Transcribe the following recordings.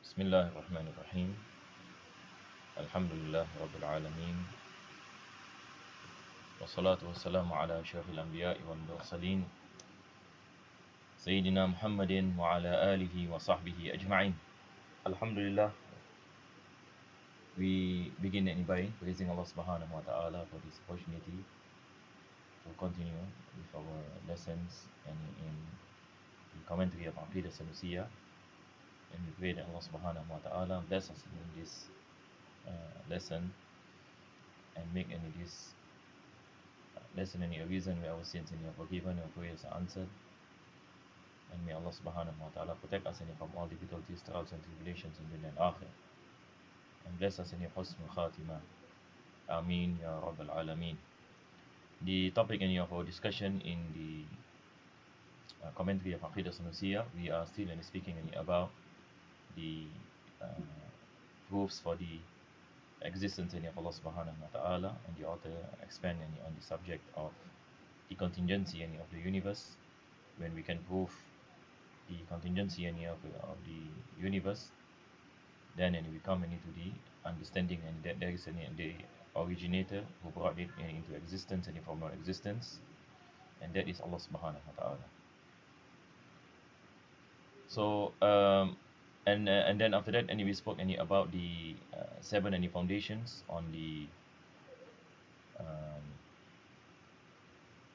بسم الله الرحمن الرحيم. الحمد لله رب العالمين، والصلاة والسلام على أشرف الأنبياء والمرسلين سيدنا محمد وعلى آله وصحبه أجمعين. Alhamdulillah, we begin by praising Allah subhanahu wa ta'ala for this opportunity to continue with our lessons and in the commentary of Aqeedah Sanusiyyah. And we pray that Allah subhanahu wa ta'ala bless us in this lesson and make this lesson any a reason where our sins are forgiven, our prayers are answered. And may Allah subhanahu wa ta'ala protect us from all difficulties, trials and tribulations in dunya and akhirah. And bless us in your husnul khatimah. Ameen ya Rabbal Alameen. The topic of our discussion in the commentary of Aqeedah Sanusiyyah, we are still speaking about the proofs for the existence of Allah subhanahu wa ta'ala, and the author expand on the subject of the contingency of the universe. When we can prove the contingency of the universe, then we come into the understanding and that there is the originator who brought it into existence and from non-existence, and that is Allah subhanahu wa ta'ala. So and then after that we spoke about the 7 foundations on the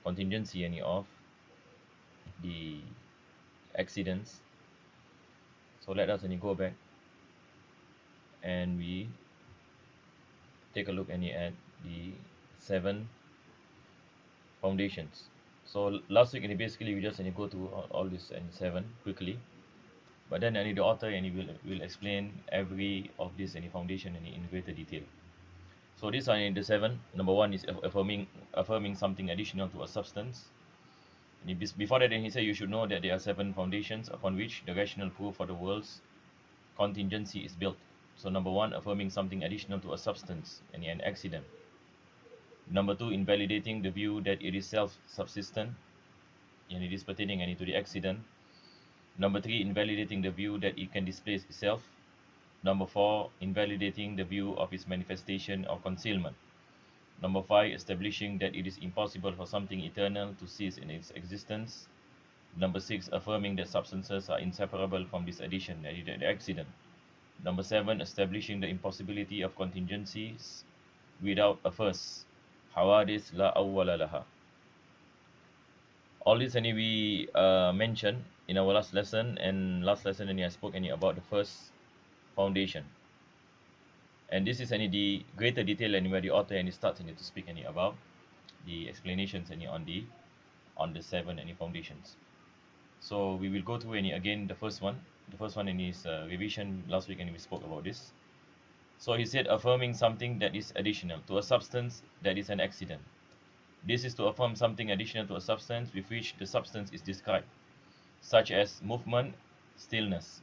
contingency of the accidents. So let us go back and we take a look at the 7 foundations. So last week basically we just go through all this 7 quickly, but then the author will explain every of this foundation in greater detail. So these are the 7. Number 1 is affirming something additional to a substance. And before that, he said you should know that there are 7 foundations upon which the rational proof for the world's contingency is built. So number 1, affirming something additional to a substance, an accident. Number 2, invalidating the view that it is self-subsistent, and it is pertaining to the accident. Number 3, invalidating the view that it can displace itself. Number 4, invalidating the view of its manifestation or concealment. Number 5, establishing that it is impossible for something eternal to cease in its existence. Number 6, affirming that substances are inseparable from this addition, the accident. Number 7, establishing the impossibility of contingencies without a first. Hawadis la awwala laha. All this we mentioned in our last lesson, and last lesson I spoke about the first foundation. And this is the greater detail where the author starts to speak about the explanations on the 7 foundations. So we will go through again the first one. The first one is revision. Last week we spoke about this. So he said affirming something that is additional to a substance that is an accident. This is to affirm something additional to a substance with which the substance is described, such as movement, stillness.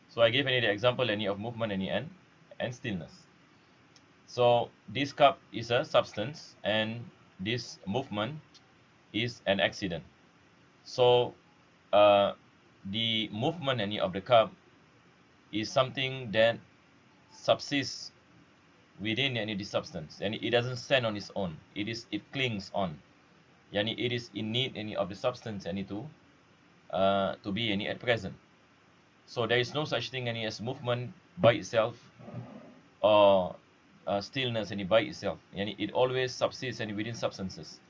So I gave the example of movement and stillness. So this cup is a substance and this movement is an accident. So the movement of the cup is something that subsists within the substance, and it doesn't stand on its own. It clings on. It is in need of the substance to be at present. So there is no such thing as movement by itself or stillness by itself. It always subsists within substances.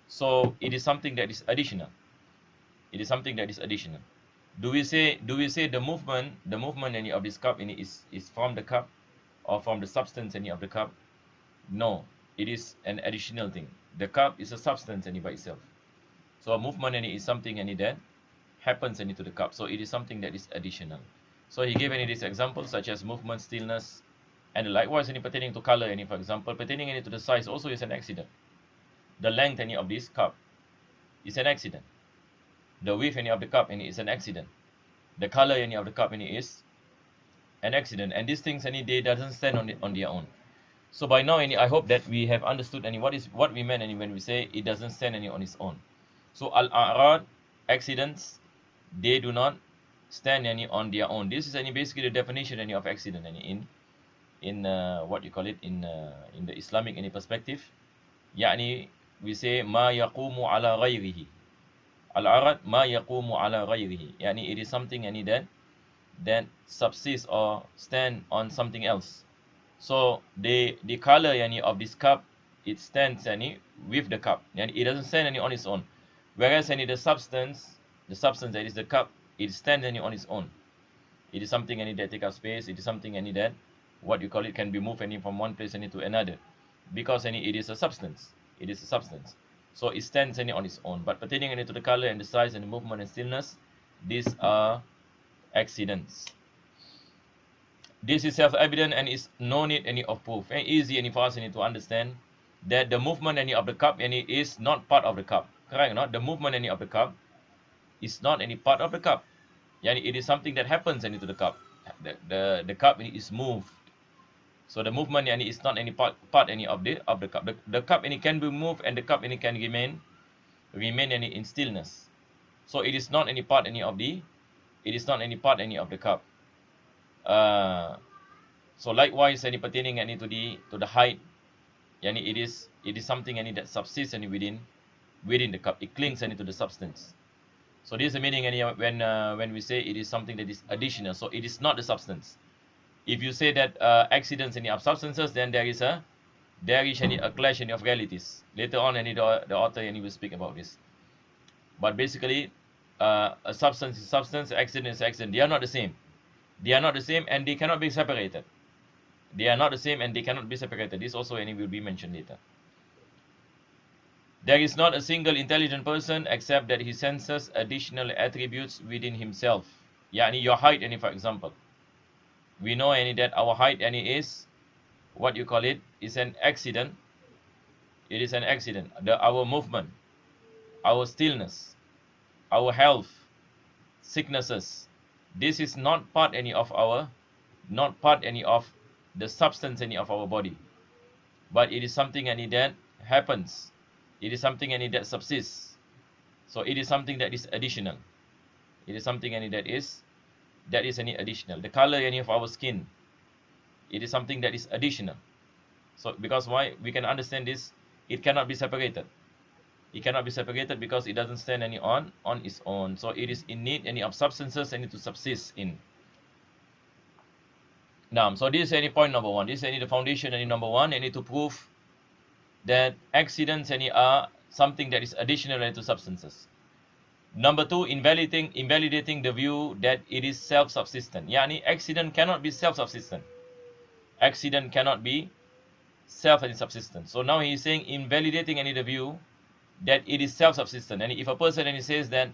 So it is something that is additional. It is something that is additional. Do we say the movement of this cup is from the cup or from the substance of the cup? No, it is an additional thing. The cup is a substance by itself. So a movement is something that happens to the cup. So it is something that is additional. So he gave this example such as movement, stillness, and likewise pertaining to color. For example, pertaining to the size also is an accident. The length of this cup is an accident. The width of the cup is an accident. The color of the cup is an accident. And these things they doesn't stand on their own. So by now I hope that we have understood what we meant when we say it doesn't stand on its own. So al-a'rad, accidents, they do not stand yani on their own. This is any basically the definition any of accident any in what you call it in the Islamic any perspective. Yani we say ma yaqumu ala ghayrihi. Al-arad ma yaqumu ala ghayrihi. Yani it is something yani that subsists or stand on something else. So the color yani of this cup, it stands yani with the cup, and it doesn't stand any on its own. Whereas any the substance that is the cup, it stands any on its own. It is something any that take up space. It is something any that what you call it can be moved any from one place any to another, because any it is a substance. It is a substance. So it stands any on its own. But pertaining any to the color and the size and the movement and stillness, these are accidents. This is self-evident and is no need any of proof. And easy any for us any to understand that the movement any of the cup any is not part of the cup. Correct or not? The movement any of the cup is not any part of the cup. Yani it is something that happens any to the cup. The cup is moved. So the movement yani is not any part any of the cup. The cup any can be moved and the cup any can remain any in stillness. So it is not any part any of the cup. So likewise any pertaining any to the height, yani it is something any that subsists any within the cup. It clings any to the substance. So this is the meaning any when we say it is something that is additional. So it is not the substance. If you say that accidents any of substances, then there is any a clash any of realities. Later on any the author any will speak about this. But basically a substance is substance, accident is accident. They are not the same. They are not the same and they cannot be separated. They are not the same and they cannot be separated. This also any will be mentioned later. There is not a single intelligent person except that he senses additional attributes within himself. Yani your height any for example. We know any that our height any is what you call it is an accident. It is an accident. Our movement, our stillness, our health, sicknesses. This is not part any of the substance any of our body, but it is something any that happens. It is something any that subsists. So it is something that is additional. It is something any that is any additional. The color any of our skin, it is something that is additional. So because why we can understand this, it cannot be separated. It cannot be separated because it doesn't stand any on its own. So it is in need any of substances any to subsist in. Now, so this is any point number one. This is any the foundation any number one. Any to prove that accidents any are something that is additional to substances. Number two, invalidating the view that it is self-subsistent. Yani accident cannot be self-subsistent. Accident cannot be self-subsistent. So now he is saying invalidating any the view that it is self-subsistent. And if a person and he says that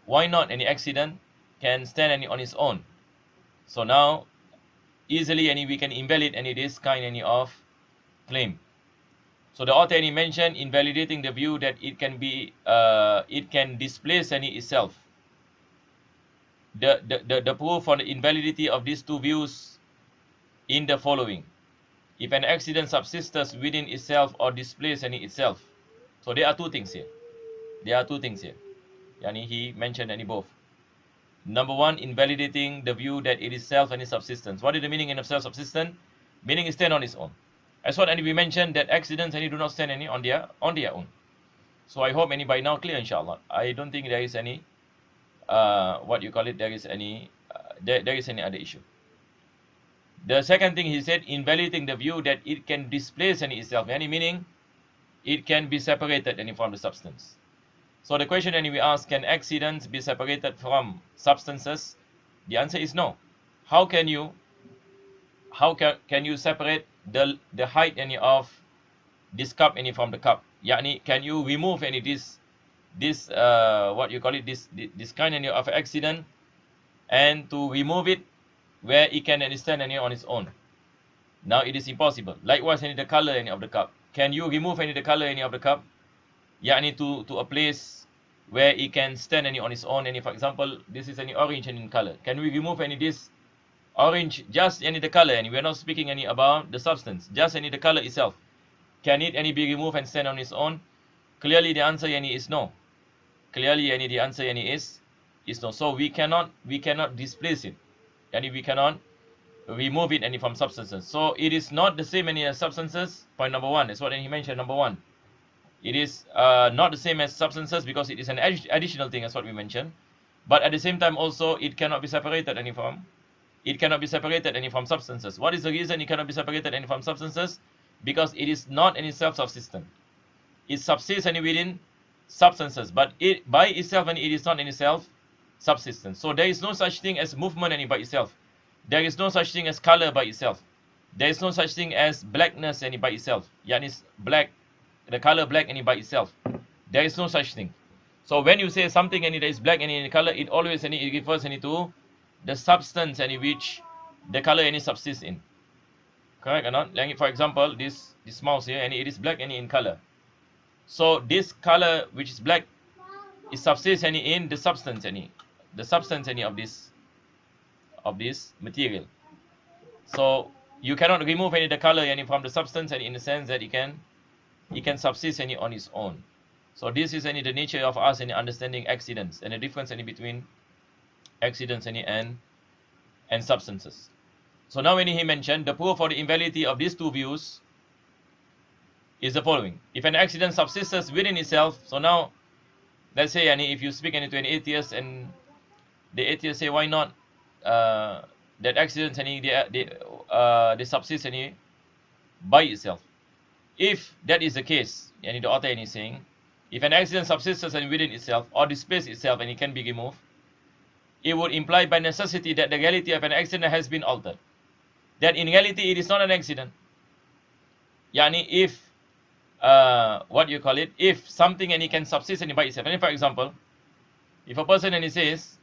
why not any accident can stand any on its own. So now easily any we can invalidate any this kind any of claim. So the author any mentioned invalidating the view that it can displace any itself. The proof for the invalidity of these two views in the following: if an accident subsists within itself or displaces any itself. So there are two things here. Yani he mentioned any both. Number one, invalidating the view that it is self and its subsistence. What is the meaning of self-subsistent? Meaning it stands on its own. As what we mentioned that accidents any do not stand any on their own. So I hope any by now clear inshallah. I don't think there is any there is any other issue. The second thing he said, invalidating the view that it can displace any itself. Any meaning it can be separated any from the substance. So the question any we ask, can accidents be separated from substances? The answer is no. How can you separate the height any of this cup any from the cup? Yani can you remove any this kind any of accident and to remove it where it can stand any on its own? Now it is impossible. Likewise any the color any of the cup. Can you remove any the color any of the cup? Yani to a place where it can stand any on its own. Any for example, this is any orange in color. Can we remove any this orange, just any the color? And we are not speaking any about the substance, just any the color itself. Can it any be removed and stand on its own? Clearly the answer any is no. Clearly any the answer any is is no. So we cannot displace it, and we cannot remove it any from substances. So it is not the same any as substances. Point number one. That's what he mentioned. Number one, it is not the same as substances because it is an additional thing, as what we mentioned. But at the same time, also it cannot be separated any from. It cannot be separated any from substances. What is the reason it cannot be separated any from substances? Because it is not any self-subsistent. It subsists any within substances, but it by itself and it is not any self-subsistent. So there is no such thing as movement any by itself. There is no such thing as color by itself. There is no such thing as blackness any by itself. Yani black, the color black any by itself. There is no such thing. So when you say something any that is black any color, it always any it refers any to the substance any which the color any subsists in. Correct or not? Like for example, this mouse here, and it is black any in color. So this color which is black is subsists any in the substance any of this material. So you cannot remove any the color any from the substance, and in the sense that it can subsist any on its own. So this is any the nature of us any understanding accidents and the difference any between accidents any and substances. So now when he mentioned the proof for the invalidity of these two views is the following. If an accident subsists within itself, so now let's say any if you speak any to an atheist, and the atheist say why not that accidents any they subsist any by itself. If that is the case, and the author is saying, if an accident subsists and within itself or displaces itself and it can be removed, it would imply by necessity that the reality of an accident has been altered. That in reality it is not an accident. Yani if if something and it can subsist and by itself. And for example, if a person and he says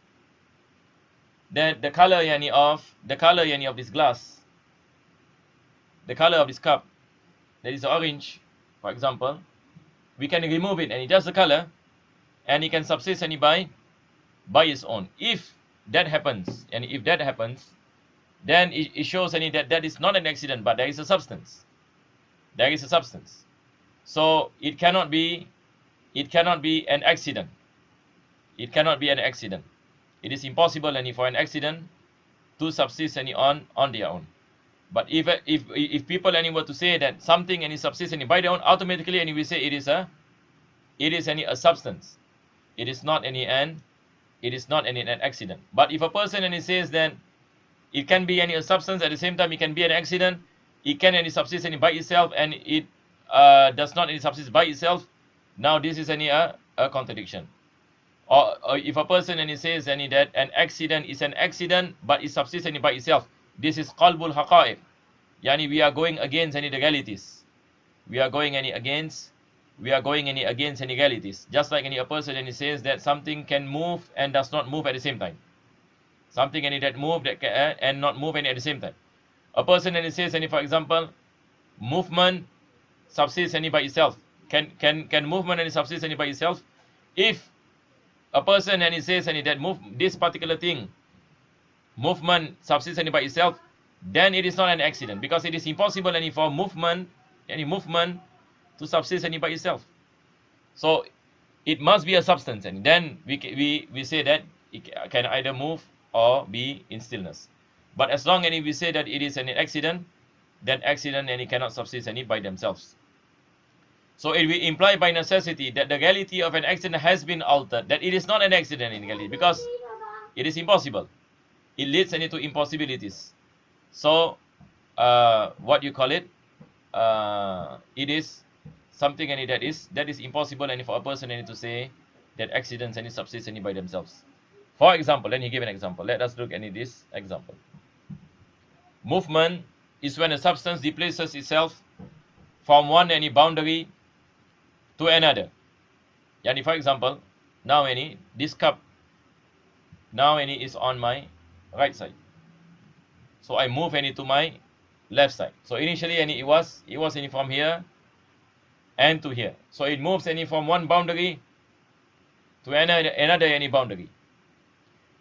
that the color of this glass, the color of this cup, that is orange, for example, we can remove it and it does the color, and it can subsist and by its own. If that happens, then it shows any that is not an accident, but there is a substance. There is a substance. So it cannot be an accident. It cannot be an accident. It is impossible any for an accident to subsist any on their own. But if people any were to say that something any subsists any by their own, automatically any we say it is any a substance. It is not any an accident. But if a person any says that it can be any a substance, at the same time it can be an accident, it can any subsist any by itself, and it does not any subsist by itself, now this is any a contradiction. Or if a person any says any that an accident is an accident but it subsists any by itself, this is qalbul haqa'iq. Yani we are going against any legalities. We are going any against any realities. Just like any a person and he says that something can move and does not move at the same time. Something any that move that can, and not move any at the same time. A person and he says any, for example, movement subsists any by itself. Can movement any subsist any by itself? If a person and he says any that this particular thing, movement subsists any by itself, then it is not an accident, because it is impossible any for any movement to subsist any by itself. So it must be a substance, and then we say that it can either move or be in stillness. But as long as we say that it is an accident, then accident and it cannot subsist any by themselves. So it will imply by necessity that the reality of an accident has been altered, that it is not an accident in reality, because it is impossible. It leads any to impossibilities. So what you call it, it is something any that is impossible any for a person any to say that accidents any subsist any by themselves. For example, let me give an example. Let us look at this example. Movement is when a substance displaces itself from one any boundary to another. Yani for example, now this cup now is on my right side. So I move any to my left side. So initially it was any from here and to here. So it moves any from one boundary to another any boundary.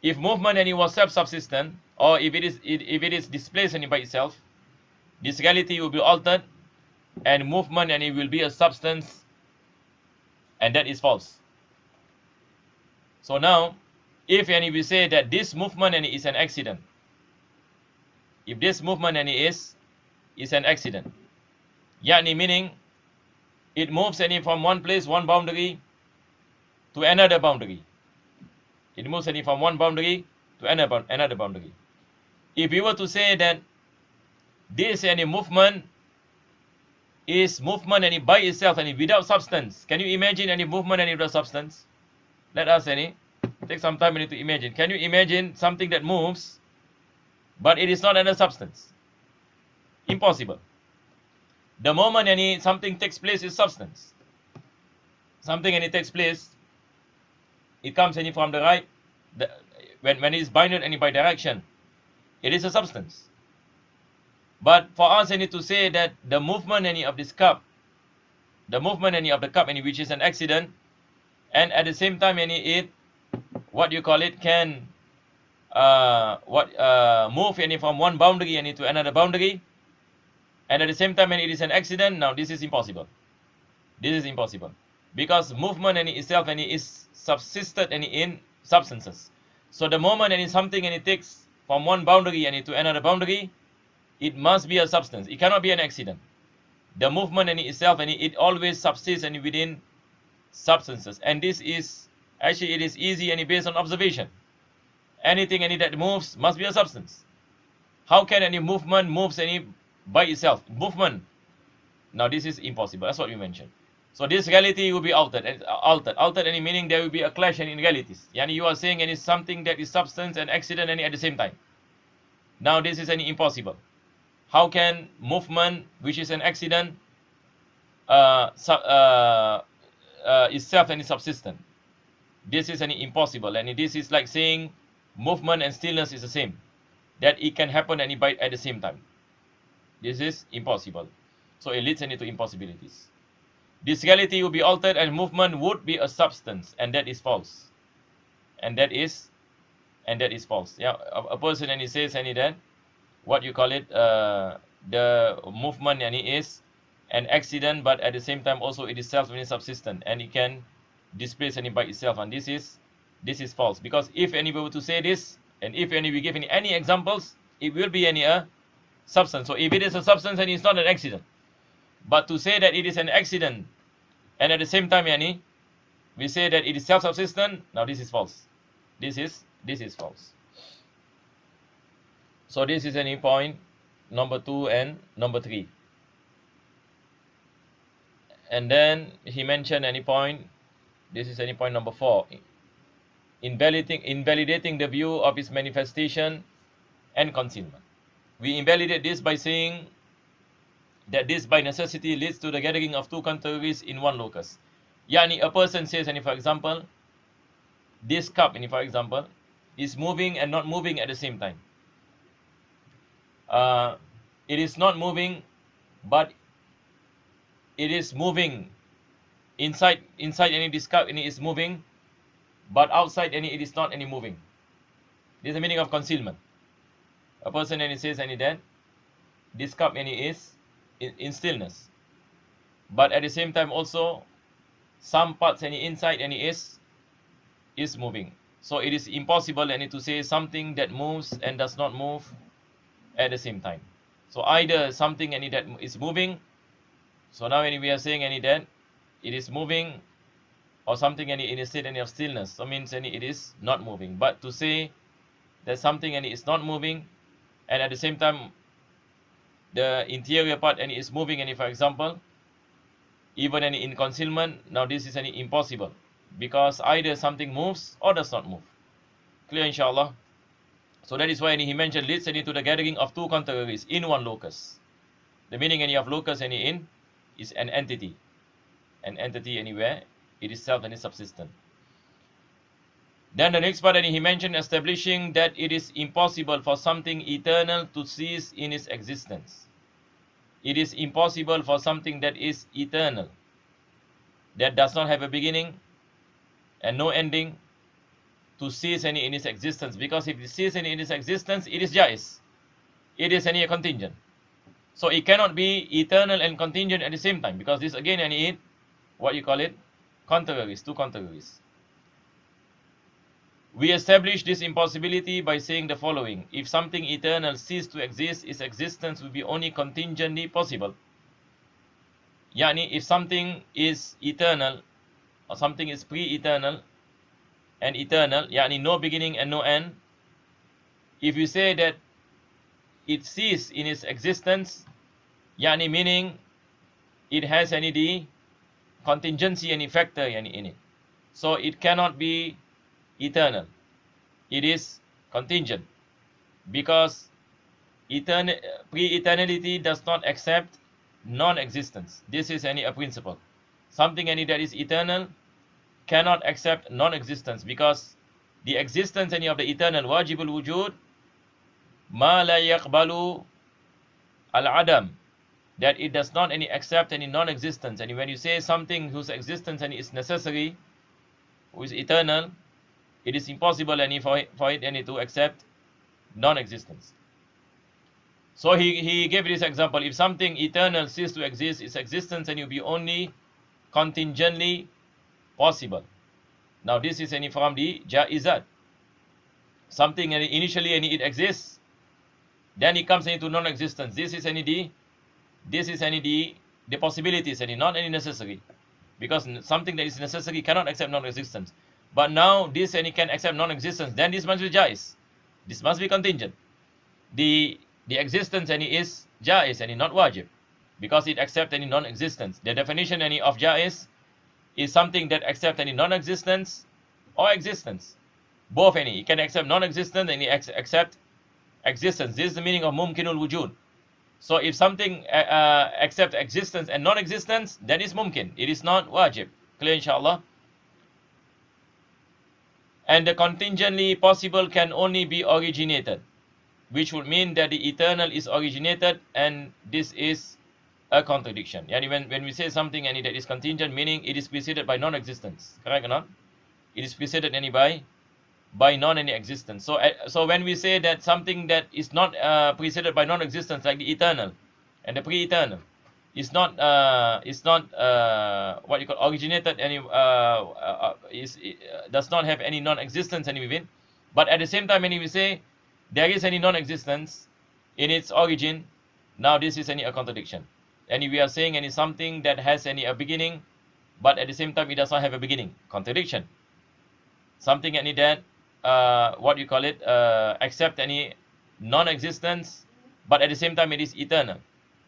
If movement any was self-subsistent, or if it is displaced any by itself, this reality will be altered, and movement any will be a substance, and that is false. So now if any we say that this movement any is an accident, if this movement any is an accident, yani meaning it moves any from one place, one boundary to another boundary. It moves any from one boundary to another boundary. If we were to say that this any movement is movement any by itself any without substance, can you imagine any movement any without substance? Let us any take some time to imagine. Can you imagine something that moves but it is not under substance? Impossible. The moment any something takes place is substance. Something any takes place, it comes any from the right, when it is bounded any by direction, it is a substance. But for us any to say that the movement any of this cup, the movement any of the cup any which is an accident, and at the same time any it, what you call it, can move any from one boundary any to another boundary, and at the same time any it is an accident. Now this is impossible. This is impossible, because movement any itself any is subsisted any in substances. So the moment any something any takes from one boundary any to another boundary, it must be a substance. It cannot be an accident. The movement any itself any it always subsists any within substances, and this is actually, it is easy any based on observation. Anything any that moves must be a substance. How can any movement moves any by itself? Movement. Now this is impossible. That's what we mentioned. So this reality will be altered. Altered any meaning there will be a clash in realities. Yani you are saying any something that is substance and accident any at the same time. Now this is any impossible. How can movement, which is an accident, itself any subsistent? This is any impossible, and this is like saying movement and stillness is the same, that it can happen any by at the same time. This is impossible. So it leads any to impossibilities. This reality will be altered, and movement would be a substance, and that is false. And that is false. Yeah, a person and he says any that what you call it, the movement any is an accident, but at the same time also it is self-subsistent, and it can displace any by itself, and this is false. Because if any were to say this, and if any we give any examples, it will be any a substance. So if it is a substance, and it's not an accident. But to say that it is an accident, and at the same time any we say that it is self-subsistent, now this is false. This is false. So this is any point number 2 and number 3. And then he mentioned any point. This is any point number 4. Invalidating the view of its manifestation and concealment. We invalidate this by saying that this by necessity leads to the gathering of two contraries in one locus. Yani a person says, and for example, this cup, and for example, is moving and not moving at the same time. It is not moving, but it is moving inside any this cup, and it is moving, but outside any it is not any moving. This is the meaning of concealment. A person and he says any that this cup any is in stillness, but at the same time also some parts any inside any is moving. So it is impossible any to say something that moves and does not move at the same time. So either something any that is moving, so now any we are saying any that it is moving, or something any in a state any of stillness, so means any it is not moving. But to say that something any is not moving, and at the same time the interior part any is moving any, for example, even any in concealment, now this is any impossible, because either something moves or does not move. Clear, inshallah? So that is why he mentioned leads any to the gathering of two contraries in one locus. The meaning any of locus any in is an entity anywhere it is self and is subsistent. Then the next part, and he mentioned establishing that it is impossible for something eternal to cease in its existence. It is impossible for something that is eternal, that does not have a beginning and no ending, to cease any in its existence. Because if it ceases any in its existence, it is jais. It is any contingent. So it cannot be eternal and contingent at the same time, because this again any it, what you call it, contraries, two contraries. We establish this impossibility by saying the following. If something eternal ceases to exist, its existence will be only contingently possible. Yani, if something is eternal, or something is pre-eternal and eternal, yani no beginning and no end, if you say that it ceases in its existence, yani meaning it has any the contingency any factor yani in it. So it cannot be eternal. It is contingent because pre-eternality does not accept non-existence. This is any a principle. Something any that is eternal cannot accept non-existence because the existence any of the eternal wajibul wujud ma la yaqbalu al-adam, that it does not any accept any non-existence. And when you say something whose existence any is necessary, who is eternal, it is impossible any for it any to accept non-existence. So he gave this example. If something eternal ceases to exist, its existence and will be only contingently possible. Now this is any from the jaizat. Something initially any it exists, then it comes into non-existence. This is any the possibilities any not any necessary, because something that is necessary cannot accept non-existence. But now this any can accept non-existence, then this must be jaiz. This must be contingent. The existence any is jaiz any not wajib, because it accepts any non-existence. The definition any of jaiz is something that accepts any non-existence or existence. Both any. It can accept non-existence and it accept existence. This is the meaning of mumkinul wujud. So if something accepts existence and non-existence, that is mumkin. It is not wajib. Clear inshallah? And the contingently possible can only be originated, which would mean that the eternal is originated, and this is a contradiction. Yani when we say something and that is contingent, meaning it is preceded by non-existence. Correct or not? It is preceded any by non-any existence. So when we say that something that is not preceded by non-existence, like the eternal and the pre-eternal, is not what you call originated any does not have any non-existence any within, but at the same time when we say there is any non-existence in its origin, now this is any a contradiction. And we are saying any something that has any a beginning, but at the same time it does not have a beginning. Contradiction. Something any that what you call it accept any non-existence, but at the same time it is eternal.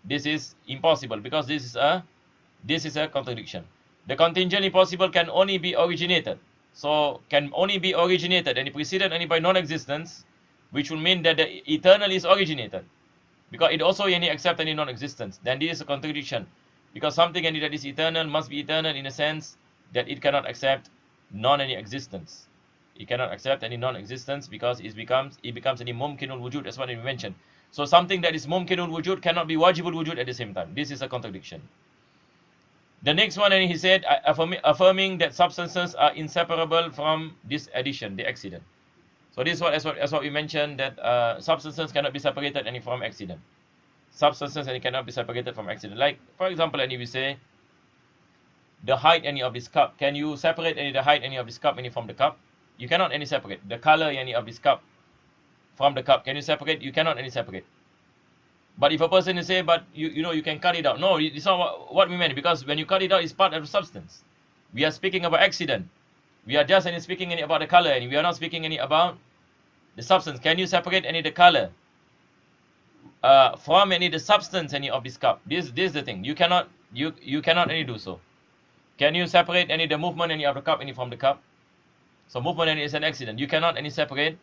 This is impossible because this is a contradiction. The contingently possible can only be originated. So can only be originated and preceded only by non-existence, which will mean that the eternal is originated, because it also any accept any non-existence. Then this is a contradiction, because something any that is eternal must be eternal in a sense that it cannot accept non-any existence. It cannot accept any non-existence because it becomes any mumkinul wujud, as what we mentioned. So something that is mumkinul wujud cannot be wajibul wujud at the same time. This is a contradiction. The next one, and he said, affirming that substances are inseparable from this addition, the accident. So this is what we mentioned, that substances cannot be separated any from accident. Substances any cannot be separated from accident. Like for example, any we say the height any of this cup. Can you separate any the height any of this cup any from the cup? You cannot any separate. The color any of this cup from the cup, can you separate? You cannot any separate. But if a person is say, but you can cut it out. No, it's not what we meant, because when you cut it out, it's part of the substance. We are speaking about accident. We are just any speaking any about the color, and we are not speaking any about the substance. Can you separate any the color from any the substance any of this cup? This is the thing. You cannot any do so. Can you separate any the movement any of the cup any from the cup? So movement any is an accident. You cannot any separate.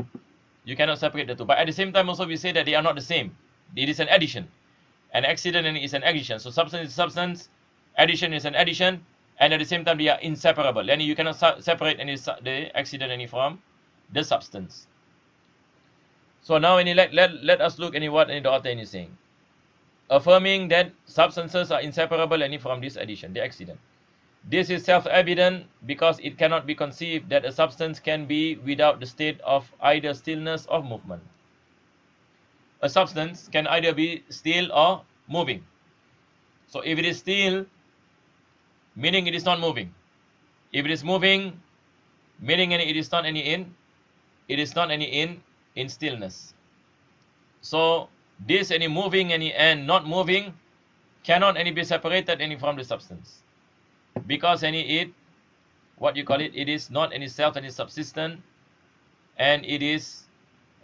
You cannot separate the two. But at the same time also we say that they are not the same. It is an addition. An accident is an addition. So substance is substance, addition is an addition, and at the same time they are inseparable. And you cannot separate the accident any from the substance. So now let us look at what the author is saying. Affirming that substances are inseparable any from this addition, the accident. This is self-evident because it cannot be conceived that a substance can be without the state of either stillness or movement. A substance can either be still or moving. So if it is still, meaning it is not moving. If it is moving, meaning it is not any in it is not any in stillness. So this any moving any and not moving cannot any be separated any from the substance, because any it, what you call it, it is not any self any subsistent, and it is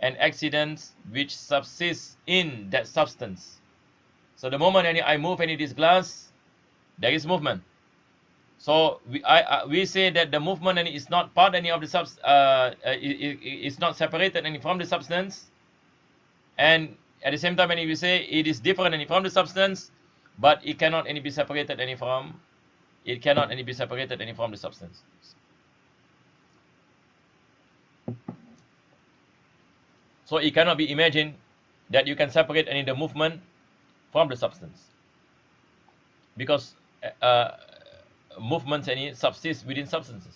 an accident which subsists in that substance. So the moment any I move any this glass, there is movement. So we say that the movement any is not part any of the is not separated any from the substance, and at the same time any we say it is different any from the substance, but it cannot any be separated any from, it cannot any be separated any from the substance. So it cannot be imagined that you can separate any the movement from the substance, because movements any subsist within substances.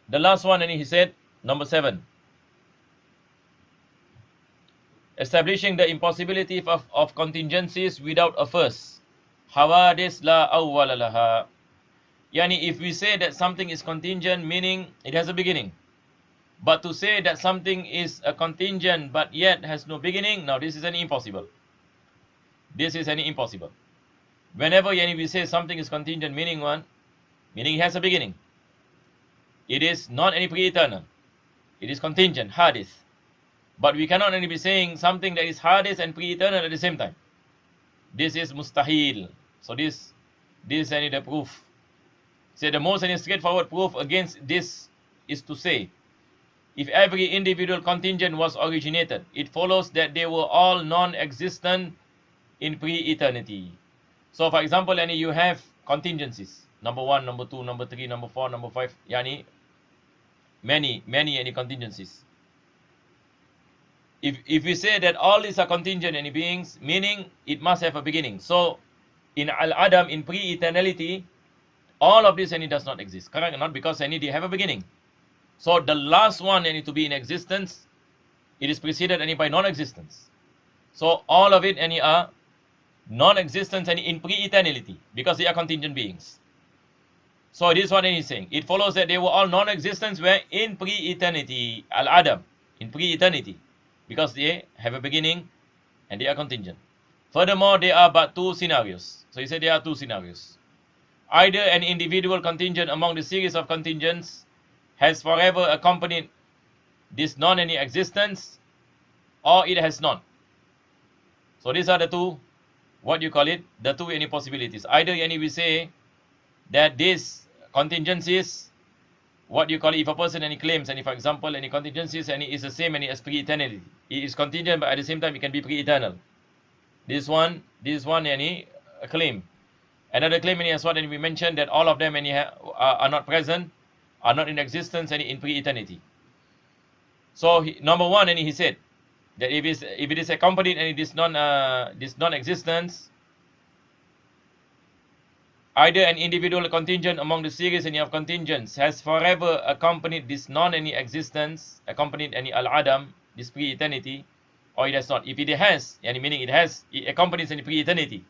The last one, and he said, number 7, establishing the impossibility of contingencies without a first. Hawadis la awwala laha. Yani, if we say that something is contingent, meaning it has a beginning. But to say that something is a contingent but yet has no beginning, now this is an impossible. This is an impossible. Whenever we say something is contingent, meaning it has a beginning. It is not any pre-eternal. It is contingent, hadith. But we cannot only be saying something that is hadith and pre-eternal at the same time. This is mustahil. So this is the proof. Say the most straightforward proof against this is to say, if every individual contingent was originated, it follows that they were all non-existent in pre-eternity. So for example, you have contingencies. Number 1, number 2, number 3, number 4, number 5. Many any contingencies. If we say that all these are contingent any beings, meaning it must have a beginning. So in al-adam, in pre-eternality, all of this any does not exist. Correct? Not because any they have a beginning. So the last one any to be in existence, it is preceded any by non-existence. So all of it any are non-existence any in pre-eternality, because they are contingent beings. So this is what he is saying. It follows that they were all non-existence where in pre-eternity, al-adam, in pre-eternity, because they have a beginning and they are contingent. Furthermore, there are but 2 scenarios. So he said there are 2 scenarios. Either an individual contingent among the series of contingents has forever accompanied this non-any existence, or it has not. So these are the 2, what you call it, the 2 any possibilities. Either we say that these contingencies, what you call it, if a person any claims any, for example, any contingencies any is the same any as pre-eternity. It is contingent, but at the same time it can be pre-eternal. This one any a claim. Another claim any as what we mentioned, that all of them any are not present, are not in existence any in pre-eternity. So number 1 any he said that if it is accompanied any this non-existence, either an individual contingent among the series any of contingents has forever accompanied this non-any existence, accompanied any al-adam, this pre-eternity, or it has not. If it has, meaning it accompanies any pre-eternity,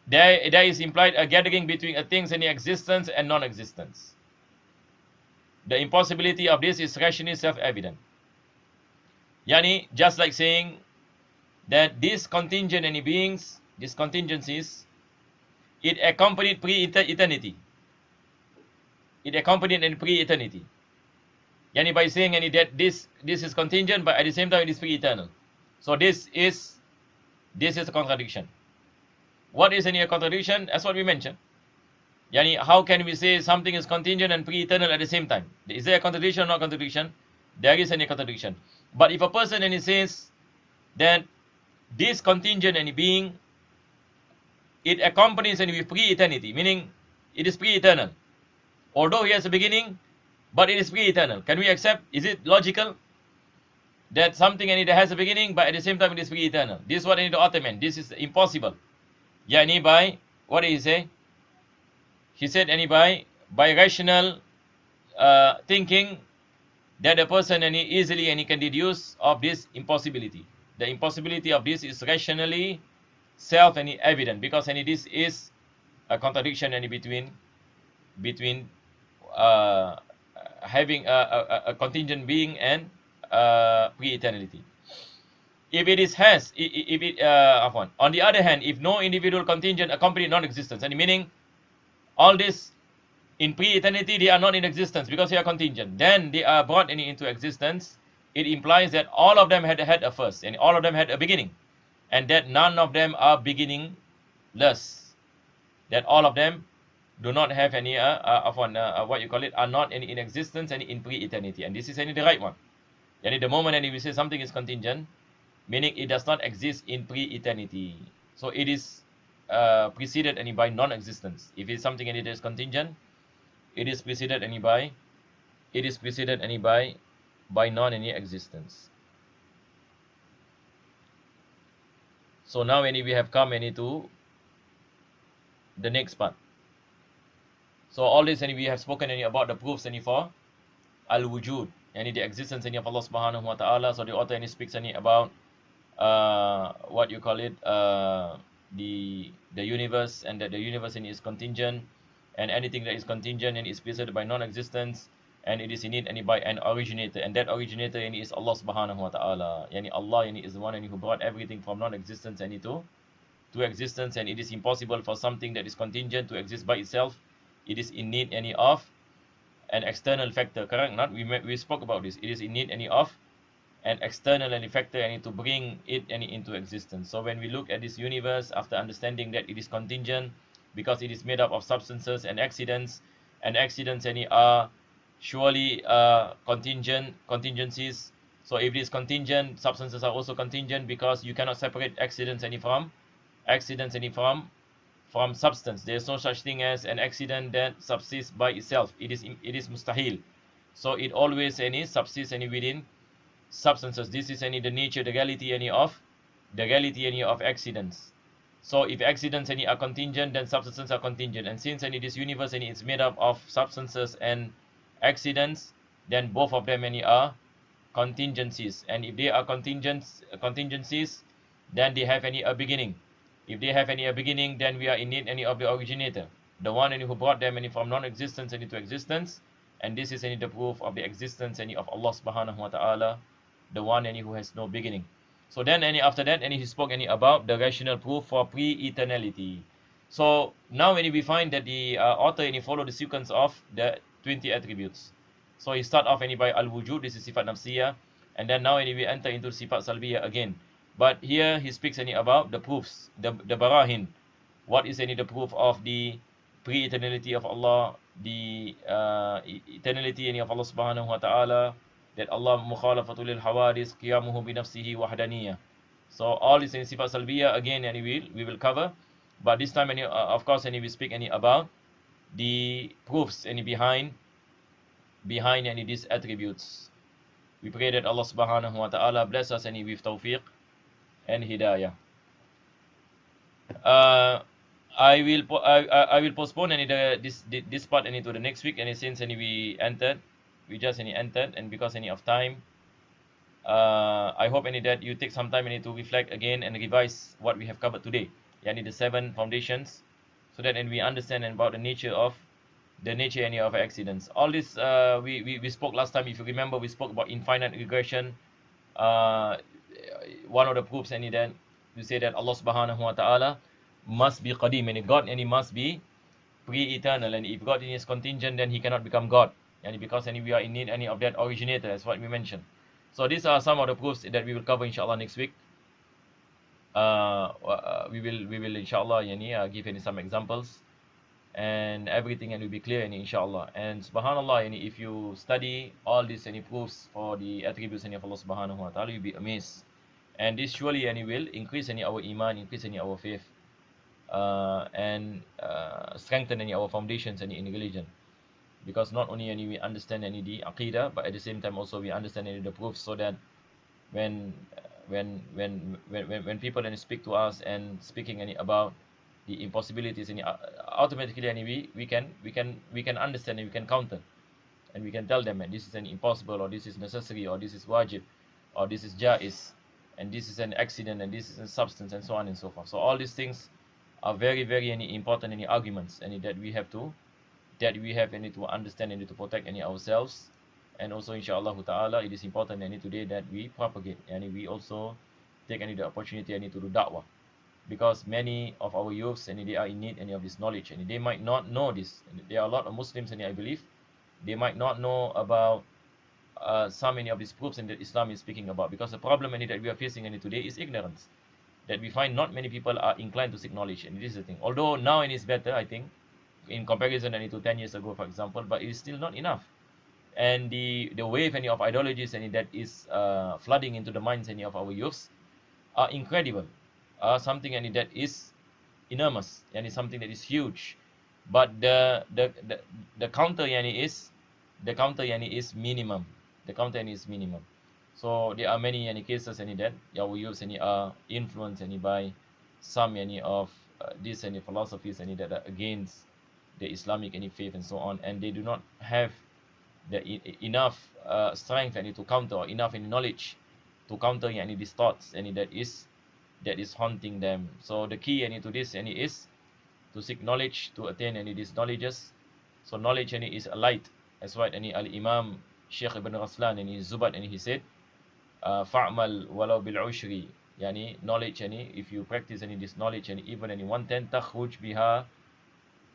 there is implied a gathering between a thing's any existence and non-existence. The impossibility of this is rationally self-evident. Just like saying that these contingent any beings, these contingencies, it accompanied pre-eternity. It accompanied any pre-eternity. By saying that this is contingent, but at the same time it is pre-eternal. So this is a contradiction. What is a contradiction? That's what we mentioned. How can we say something is contingent and pre-eternal at the same time? Is there a contradiction or not contradiction? There is any contradiction. But if a person says that this contingent any being, it accompanies any with pre-eternity, meaning it is pre-eternal. Although he has a beginning, but it is pre-eternal. Can we accept? Is it logical that something that has a beginning, but at the same time it is pre-eternal? This is what the author meant. This is impossible. By, what did he say? He said by rational thinking, that a person easily can deduce of this impossibility. The impossibility of this is rationally self-evident, because this is a contradiction between having a contingent being and pre-eternity. If it is has, if it, on the other hand, if no individual contingent accompany non-existence, and meaning all this in pre-eternity they are not in existence because they are contingent, then they are brought into existence, it implies that all of them had a first, and all of them had a beginning, and that none of them are beginningless, that all of them do not have any what you call it, are not any in existence and in pre-eternity, and this is any the right one. And the moment we say something is contingent, meaning it does not exist in pre-eternity, so it is preceded any by non-existence. If it's something and it is contingent, it is preceded any by non any existence. So now we have come to the next part. So all this we have spoken about the proofs for al-wujud, the existence of Allah subhanahu wa ta'ala. So the author speaks about what you call it, the universe, and that the universe is contingent, and anything that is contingent and is preceded by non-existence, and it is in it by an originator, and that originator is Allah subhanahu wa ta'ala. Allah is the one who brought everything from non-existence to existence, and it is impossible for something that is contingent to exist by itself. It is in need of an external factor, correct? Not we spoke about this. It is in need of an external factor to bring it into existence. So when we look at this universe, after understanding that it is contingent because it is made up of substances and accidents are surely contingencies. So if it is contingent, substances are also contingent, because you cannot separate accidents from substance. There is no such thing as an accident that subsists by itself. It is mustahil. So it always subsists within substances. This is the nature, the reality of accidents. So if accidents are contingent, then substances are contingent, and since this universe is made up of substances and accidents, then both of them are contingencies. And if they are contingencies, then they have a beginning. If they have a beginning, then we are in need of the originator, the one who brought them from non-existence into existence. And this is the proof of the existence of Allah subhanahu wa ta'ala, the one who has no beginning. So then after that he spoke about the rational proof for pre-eternality. So now we find that the author follow the sequence of the 20 attributes. So he start off by al-wujud, this is sifat nafsiyah, and then now we enter into sifat salbiyah again. But here he speaks about the proofs, the barahin. What is the proof of the pre-eternality of Allah, the eternality of Allah subhanahu wa ta'ala, that Allah mukhalafatul lil hawadis, qiyamuhu bi nafsihi wahdaniyah. So all this in sifat salbiyah again, and we will cover, but this time of course we speak about the proofs behind these attributes. We pray that Allah subhanahu wa ta'ala bless us with tawfiq and hidayah. I will postpone this part to the next week, and since we just entered, and because of time, I hope that you take some time to reflect again and revise what we have covered today, the 7 foundations, so that we understand about the nature of accidents. All this we spoke last time. If you remember, we spoke about infinite regression. One of the proofs that we say that Allah subhanahu wa ta'ala must be qadim, and God he must be pre-eternal, and if God is contingent, then he cannot become God, and because we are in need of that originator, as what we mentioned. So these are some of the proofs that we will cover inshallah next week. We will inshallah give some examples, and everything will be clear inshallah. And subhanallah, if you study all these proofs for the attributes of Allah subhanahu wa ta'ala, you'll be amazed. And this surely will increase our iman, increase our faith, and strengthen our foundations in religion. Because not only we understand the aqeedah, but at the same time also we understand the proofs, so that when people speak to us and speaking about the impossibilities, automatically we can understand, and we can counter, and we can tell them, and this is impossible, or this is necessary, or this is wajib, or this is jaiz, and this is an accident, and this is a substance, and so on and so forth. So all these things are very, very important arguments, and that we have to that we have any to understand and to protect any ourselves. And also inshallah ta'ala, it is important any today that we propagate, and we also take any the opportunity any to do da'wah, because many of our youths and they are in need any of this knowledge, and they might not know this. And there are a lot of Muslims, and I believe they might not know about so many of these proofs and that Islam is speaking about, because the problem any that we are facing any today is ignorance, that we find not many people are inclined to seek knowledge. And this is the thing, although now it is better, I think, in comparison any to 10 years ago, for example, but it is still not enough. And the wave any of ideologies any that is flooding into the minds any of our youths are incredible, something any that is enormous, and is something that is huge. But the counter yani is minimum. The counter yani is minimum. So there are many any cases any that our youths any are influenced any by some any of these any philosophies any that are against the Islamic any faith and so on, and they do not have the enough strength any to counter, or enough any knowledge to counter any these thoughts any that is haunting them. So the key any to this any is to seek knowledge, to attain any these knowledges. So knowledge any is a light, as what any al Imam Sheikh Ibn Raslan any Zubat and he said, fa'mal walau bil ushri, yani knowledge any, if you practice any this knowledge and even any 1/10, takhruj biha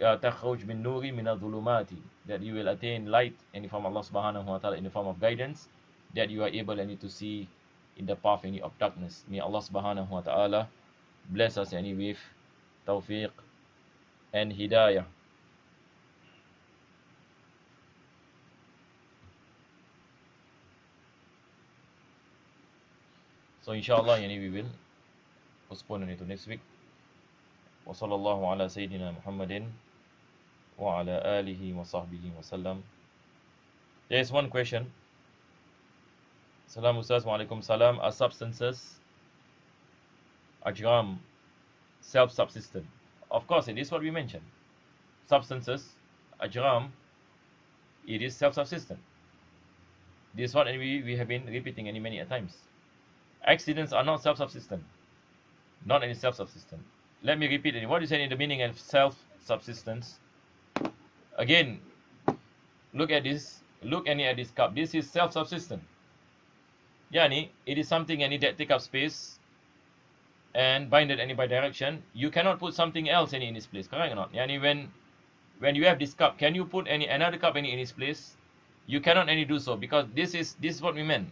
takhruj min nuri min adh-dhulumati, that you will attain light any from Allah subhanahu wa ta'ala in the form of guidance, that you are able any to see in the path any of darkness. May Allah subhanahu wa ta'ala bless us any with tawfiq and hidayah. So inshallah yani we will postpone it to next week. Wa sallallahu ala sayyidina Muhammadin wa ala alihi wa sahbihi wa sallam. There is one question. Salam Ustaz, wa alaikum salam. Are substances ajram self-subsistent? Of course, it is what we mentioned. Substances ajram, it is self-subsistent. This is what we have been repeating many a times. Accidents are not self-subsistent. Not any self-subsistent. Let me repeat it. What is the meaning of self-subsistence? Again, look at this. Look at this cup. This is self-subsistent. Yani, it is something that take up space and binded by direction. You cannot put something else in its place. Correct or not? Yani, when you have this cup, can you put another cup in its place? You cannot do so, because this is what we meant,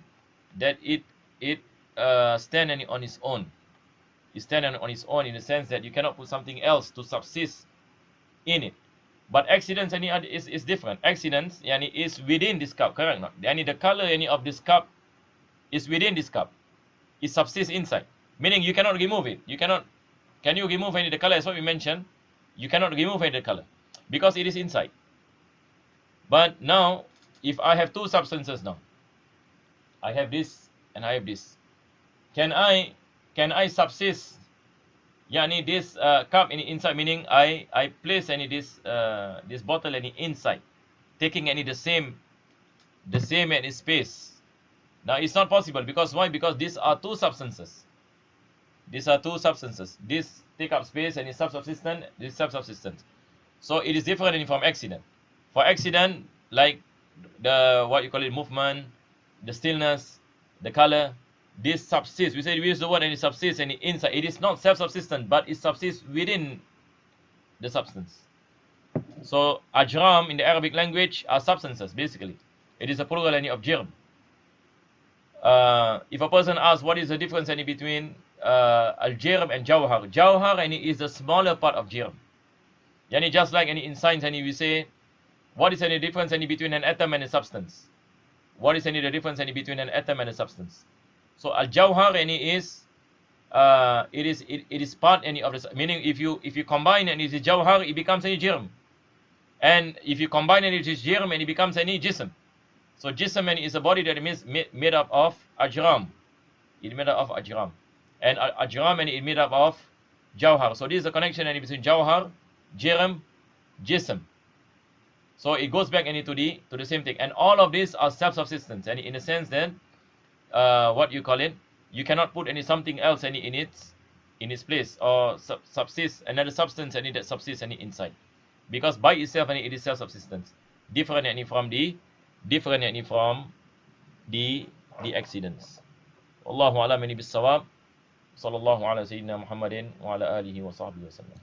that it stand on its own. It stand on its own in the sense that you cannot put something else to subsist in it. But accidents is different. Accidents is within this cup, correct or not? The color of this cup is within this cup. It subsists inside, meaning you cannot remove it. Can you remove the color? As what we mentioned, you cannot remove the color because it is inside. But now, if I have two substances now, I have this and I have this, can I subsist this cup inside, meaning I place this bottle inside, taking the same space. Now it's not possible, because why? Because these are two substances. This take up space and is self-subsistent. This is self-subsistent. So it is different from accident. For accident, like the what you call it, movement, the stillness, the color, this subsists. We use the word and it subsists and inside. It is not self-subsistent, but it subsists within the substance. So ajram in the Arabic language are substances, basically. It is a plural of jirm. If a person asks what is the difference between al-jirm and jawhar, jawhar is the smaller part of jirm. Just like in science, we say, what is the difference between an atom and a substance? What is the difference between an atom and a substance? So al-jawhar is it is part of the, meaning if you combine and it is jawhar, it becomes any jirm, and if you combine and it is jirm, and it becomes any jism. So jism is a body that is made up of ajram. It's made up of ajram, and ajram is made up of jawhar. So this is the connection between jawhar, jirm, jism. So it goes back to the same thing, and all of these are self-subsistence, and in a sense that what you call it, you cannot put something else in its place, or subsist another substance that subsists inside. Because by itself and it is self-subsistence. Different yakni from the the accidents. Wallahu a'lam bis-shawab. Sallallahu ala sayyidina Muhammadin wa ala alihi wa sahbihi wa sallam.